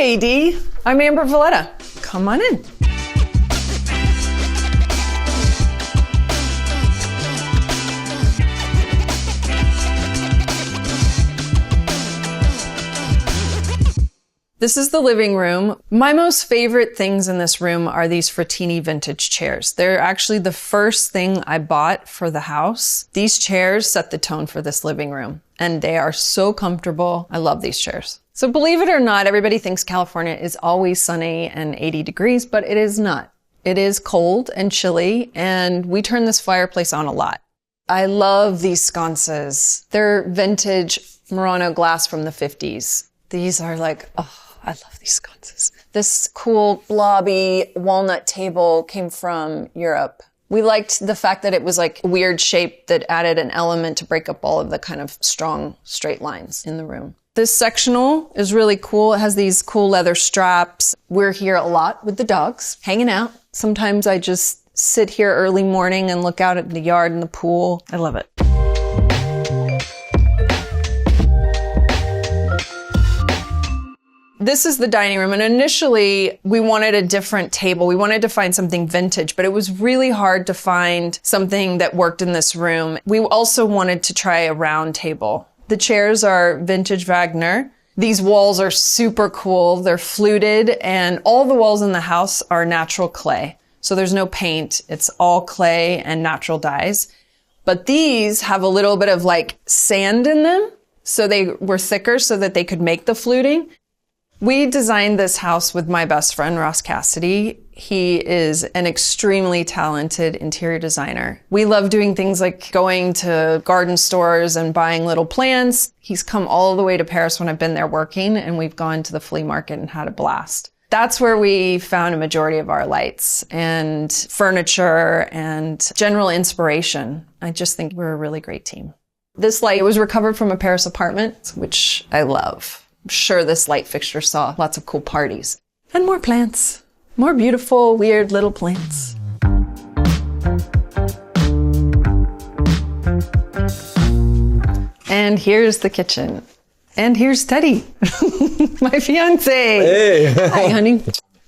Hi, AD. I'm Amber Valletta. Come on in. This is the living room. My most favorite things in this room are these Frattini vintage chairs. They're actually the first thing I bought for the house. These chairs set the tone for this living room, and they are so comfortable. I love these chairs. So believe it or not, everybody thinks California is always sunny and 80 degrees, but it is not. It is cold and chilly, and we turn this fireplace on a lot. I love these sconces. They're vintage Murano glass from the 50s. These are like, oh, I love these sconces. This cool blobby walnut table came from Europe. We liked the fact that it was like a weird shape that added an element to break up all of the kind of strong straight lines in the room. This sectional is really cool. It has these cool leather straps. We're here a lot with the dogs, hanging out. Sometimes I just sit here early morning and look out at the yard and the pool. I love it. This is the dining room, and initially we wanted a different table. We wanted to find something vintage, but it was really hard to find something that worked in this room. We also wanted to try a round table. The chairs are vintage Wagner. These walls are super cool. They're fluted, and all the walls in the house are natural clay. So there's no paint. It's all clay and natural dyes. But these have a little bit of like sand in them. So they were thicker so that they could make the fluting. We designed this house with my best friend, Ross Cassidy. He is an extremely talented interior designer. We love doing things like going to garden stores and buying little plants. He's come all the way to Paris when I've been there working, and we've gone to the flea market and had a blast. That's where we found a majority of our lights and furniture and general inspiration. I just think we're a really great team. This light was recovered from a Paris apartment, which I love. I'm sure this light fixture saw lots of cool parties. And more plants. More beautiful, weird little plants. And here's the kitchen. And here's Teddy, my fiance. Hey. Hi, honey.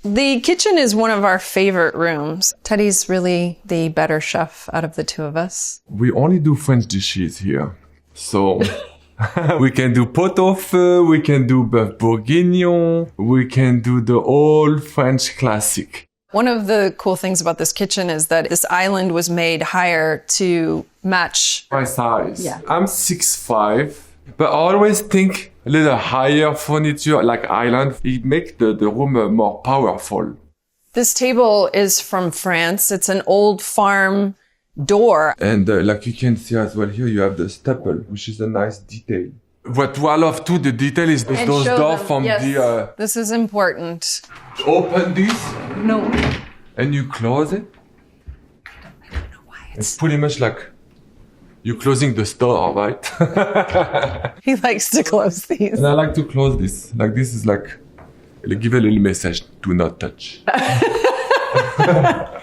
The kitchen is one of our favorite rooms. Teddy's really the better chef out of the two of us. We only do French dishes here. So we can do pot-au-feu, we can do bœuf bourguignon, we can do the old French classic. One of the cool things about this kitchen is that this island was made higher to match My size. Yeah. I'm 6'5", but I always think a little higher furniture, like island, it makes the room more powerful. This table is from France. It's an old farm door. And like you can see as well here, you have the staple, which is a nice detail. What I love too, the detail is those doors from the... This is important. Open this. No. And you close it. I don't know why It's pretty much like you're closing the store, right? He likes to close these. And I like to close this. Like this is like, give a little message, do not touch.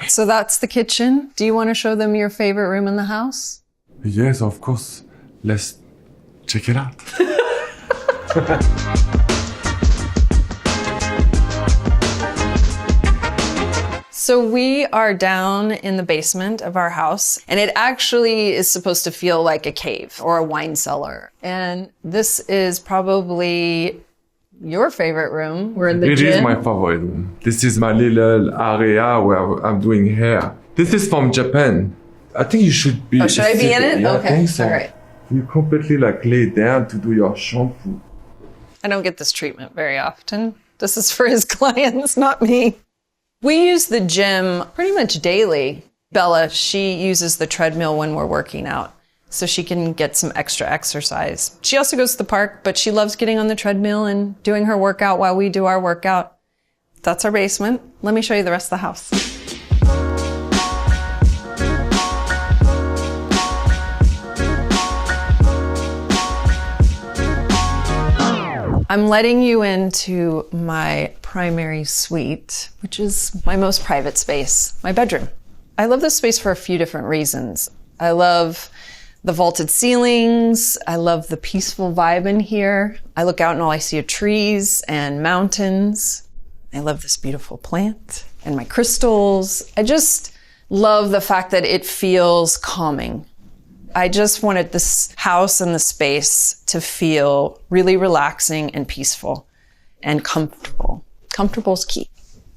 So that's the kitchen. Do you want to show them your favorite room in the house? Yes, of course. Let's check it out. So we are down in the basement of our house, and it actually is supposed to feel like a cave or a wine cellar. And this is probably your favorite room. We're in the gym. It is my favorite room. This is my little area where I'm doing hair. This is from Japan. I think you should be... Oh, should I be in it? Yeah, okay, I think so. all right. You completely like lay down to do your shampoo. I don't get this treatment very often. This is for his clients, not me. We use the gym pretty much daily. Bella, she uses the treadmill when we're working out, so she can get some extra exercise. She also goes to the park, but she loves getting on the treadmill and doing her workout while we do our workout. That's our basement. Let me show you the rest of the house. I'm letting you into my primary suite, which is my most private space, my bedroom. I love this space for a few different reasons. I love The vaulted ceilings. I love the peaceful vibe in here. I look out and all I see are trees and mountains. I love this beautiful plant and my crystals. I just love the fact that it feels calming. I just wanted this house and the space to feel really relaxing and peaceful and comfortable. Comfortable is key.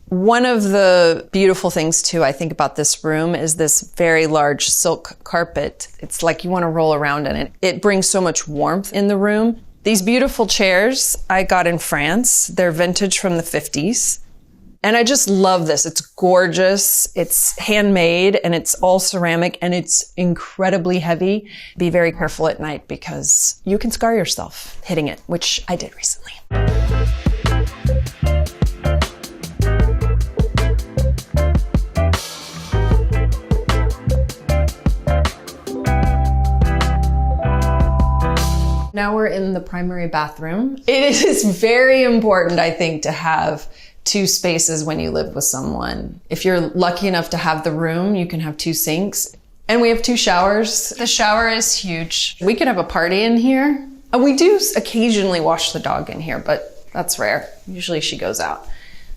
One of the beautiful things too, I think about this room is this very large silk carpet. It's like you want to roll around in it. It brings so much warmth in the room. These beautiful chairs I got in France. They're vintage from the 50s. And I just love this. It's gorgeous. It's handmade and it's all ceramic and it's incredibly heavy. Be very careful at night because you can scar yourself hitting it, which I did recently. Now we're in the primary bathroom. It is very important, I think, to have two spaces when you live with someone. If you're lucky enough to have the room, you can have two sinks. And we have two showers. The shower is huge. We could have a party in here. We do occasionally wash the dog in here, but that's rare. Usually she goes out.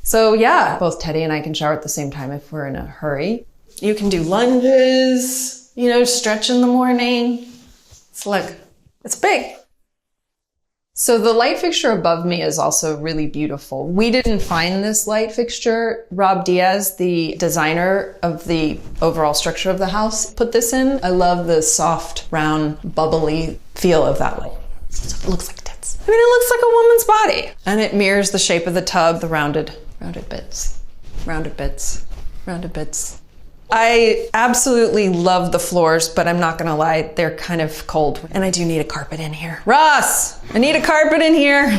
So yeah, both Teddy and I can shower at the same time if we're in a hurry. You can do lunges, stretch in the morning. It's big. So the light fixture above me is also really beautiful. We didn't find this light fixture. Rob Diaz, the designer of the overall structure of the house, put this in. I love the soft, round, bubbly feel of that light. So it looks like tits. It looks like a woman's body. And it mirrors the shape of the tub, the rounded bits, rounded bits, rounded bits. I absolutely love the floors, but I'm not gonna lie, they're kind of cold. And I do need a carpet in here. Ross, I need a carpet in here.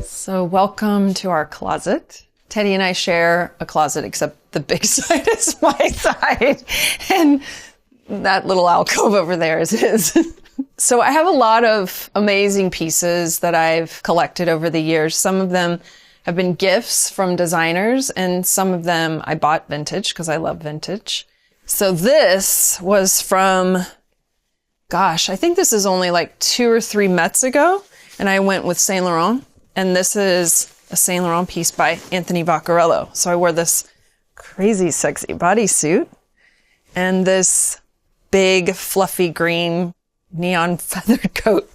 So welcome to our closet. Teddy and I share a closet, except the big side is my side. And that little alcove over there is his. So I have a lot of amazing pieces that I've collected over the years. Some of them have been gifts from designers, and some of them I bought vintage because I love vintage. So this was from, I think this is only like 2 or 3 Mets ago, and I went with Saint Laurent, and this is a Saint Laurent piece by Anthony Vaccarello. So I wore this crazy sexy bodysuit and this big fluffy green neon feathered coat.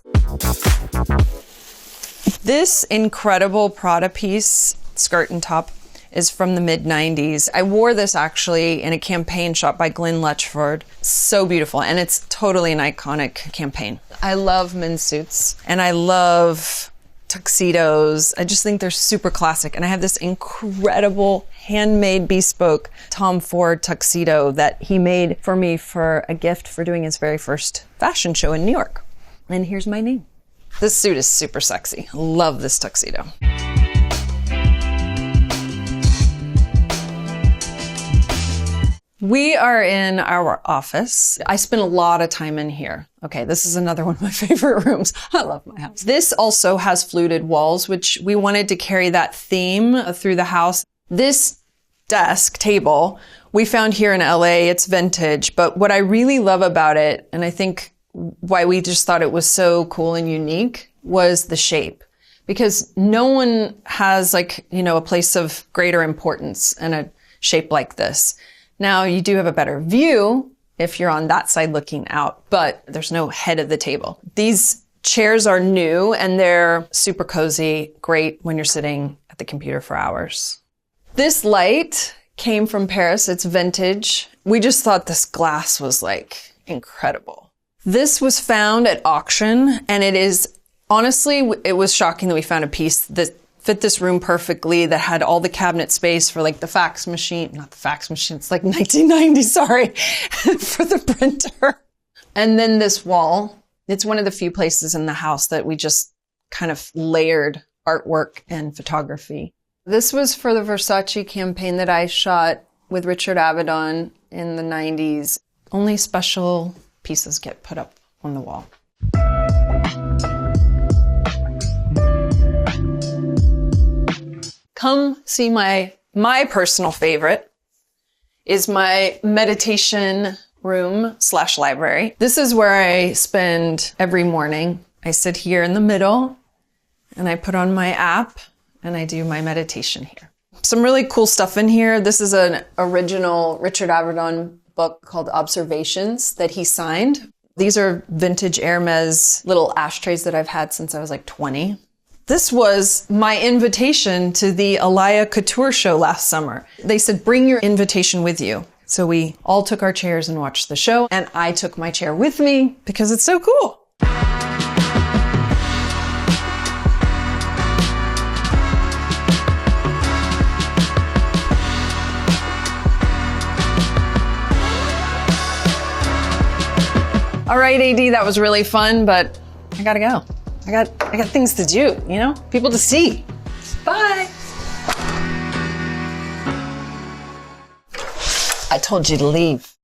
This incredible Prada piece, skirt and top, is from the mid-90s. I wore this actually in a campaign shot by Glenn Letchford. So beautiful, and it's totally an iconic campaign. I love men's suits, and I love tuxedos. I just think they're super classic. And I have this incredible handmade bespoke Tom Ford tuxedo that he made for me for a gift for doing his very first fashion show in New York. And here's my name. This suit is super sexy. Love this tuxedo. We are in our office. I spend a lot of time in here. Okay, this is another one of my favorite rooms. I love my house. This also has fluted walls, which we wanted to carry that theme through the house. This desk table we found here in LA. It's vintage, but what I really love about it, and I think why we just thought it was so cool and unique, was the shape. Because no one has a place of greater importance and a shape like this. Now, you do have a better view if you're on that side looking out, but there's no head of the table. These chairs are new and they're super cozy, great when you're sitting at the computer for hours. This light came from Paris. It's vintage. We just thought this glass was incredible. This was found at auction, and honestly, it was shocking that we found a piece that fit this room perfectly, that had all the cabinet space for the fax machine, not the fax machine, it's 1990, sorry, for the printer. And then this wall, it's one of the few places in the house that we just kind of layered artwork and photography. This was for the Versace campaign that I shot with Richard Avedon in the 90s. Only special pieces get put up on the wall. come see my personal favorite is my meditation room / library. This is where I spend every morning. I sit here in the middle and I put on my app and I do my meditation here. Some really cool stuff in here. This is an original Richard Avedon book called Observations that he signed. These are vintage Hermes little ashtrays that I've had since I was like 20. This was my invitation to the Elia Couture show last summer. They said, bring your invitation with you. So we all took our chairs and watched the show, and I took my chair with me because it's so cool. All right, AD, that was really fun, but I gotta go. I got things to do, you know? People to see. Bye. I told you to leave.